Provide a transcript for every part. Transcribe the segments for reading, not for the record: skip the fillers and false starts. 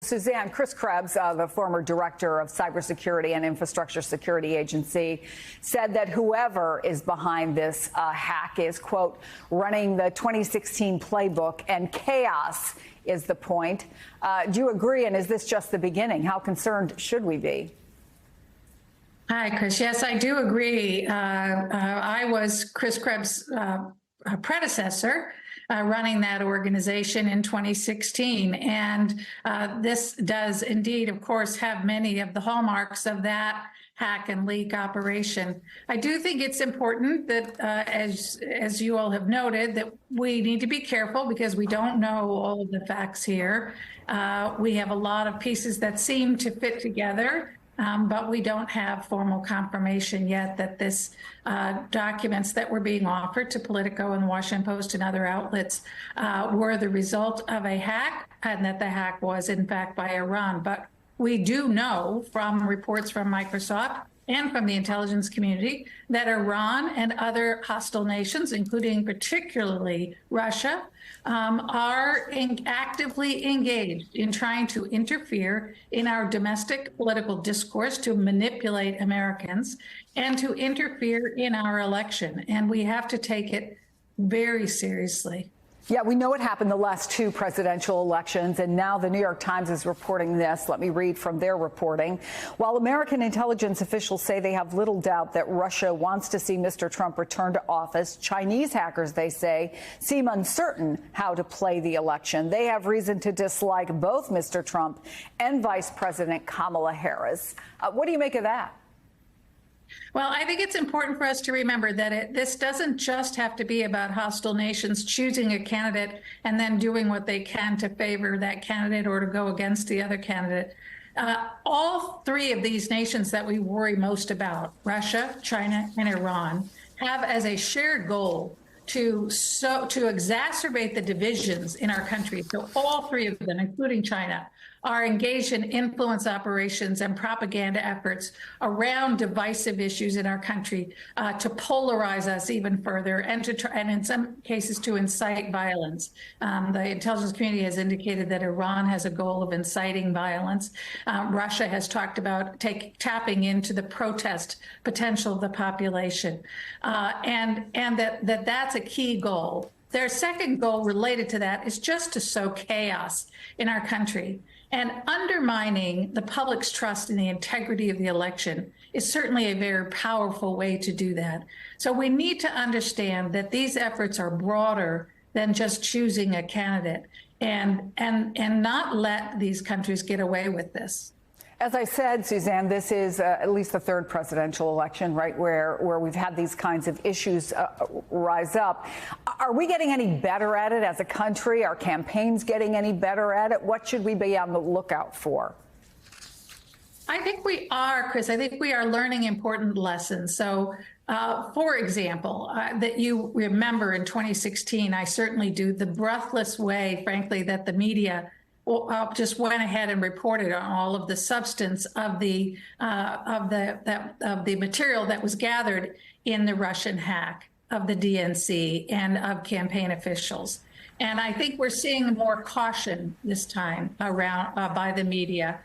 Suzanne, Chris Krebs, the former director of Cybersecurity and Infrastructure Security Agency, said that whoever is behind this hack is, quote, running the 2016 playbook, and chaos is the point. Do you agree? And is this just the beginning? How concerned should we be? Hi, Chris. Yes, I do agree. I was Chris Krebs' predecessor running that organization in 2016. And this does indeed, of course, have many of the hallmarks of that hack and leak operation. I do think it's important that, as you all have noted, that we need to be careful because we don't know all of the facts here. We have a lot of pieces that seem to fit together. But we don't have formal confirmation yet that this documents that were being offered to Politico and the Washington Post and other outlets were the result of a hack, and that the hack was, in fact, by Iran. But we do know from reports from Microsoft and from the intelligence community that Iran and other hostile nations, including particularly Russia, are actively engaged in trying to interfere in our domestic political discourse, to manipulate Americans, and to interfere in our election. And we have to take it very seriously. Yeah, we know what happened the last two presidential elections, and now the New York Times is reporting this. Let me read from their reporting. While American intelligence officials say they have little doubt that Russia wants to see Mr. Trump return to office, Chinese hackers, they say, seem uncertain how to play the election. They have reason to dislike both Mr. Trump and Vice President Kamala Harris. What do you make of that? Well, I think it's important for us to remember that this doesn't just have to be about hostile nations choosing a candidate and then doing what they can to favor that candidate or to go against the other candidate. All three of these nations that we worry most about, Russia, China, and Iran, have as a shared goal to exacerbate the divisions in our country. So all three of them, including China, are engaged in influence operations and propaganda efforts around divisive issues in our country to polarize us even further and in some cases to incite violence. The intelligence community has indicated that Iran has a goal of inciting violence. Russia has talked about tapping into the protest potential of the population, and that's a key goal. Their second goal related to that is just to sow chaos in our country. And undermining the public's trust in the integrity of the election is certainly a very powerful way to do that. So we need to understand that these efforts are broader than just choosing a candidate, and not let these countries get away with this. As I said, Suzanne, this is at least the third presidential election, right, where we've had these kinds of issues rise up. Are we getting any better at it as a country? Are campaigns getting any better at it? What should we be on the lookout for? I think we are, Chris. I think we are learning important lessons. So, for example, that you remember in 2016, I certainly do, the breathless way, frankly, that the media just went ahead and reported on all of the substance of the material that was gathered in the Russian hack of the DNC and of campaign officials. And I think we're seeing more caution this time around by the media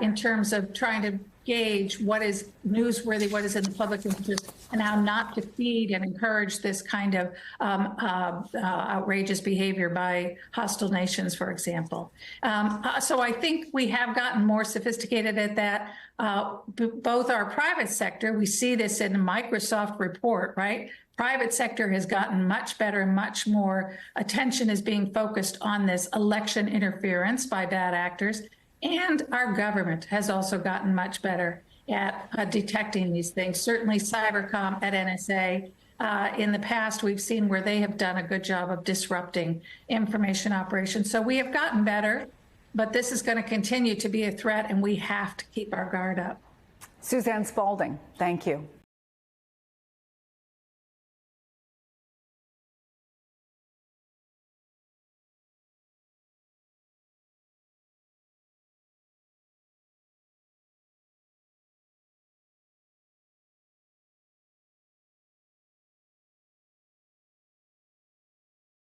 in terms of trying to gauge what is newsworthy, what is in the public interest, and how not to feed and encourage this kind of outrageous behavior by hostile nations, for example. So I think we have gotten more sophisticated at that. Both our private sector, we see this in the Microsoft report, right? Private sector has gotten much better, much more attention is being focused on this election interference by bad actors. And our government has also gotten much better at detecting these things. Certainly Cybercom at NSA. In the past, we've seen where they have done a good job of disrupting information operations. So we have gotten better, but this is going to continue to be a threat, and we have to keep our guard up. Suzanne Spalding, thank you.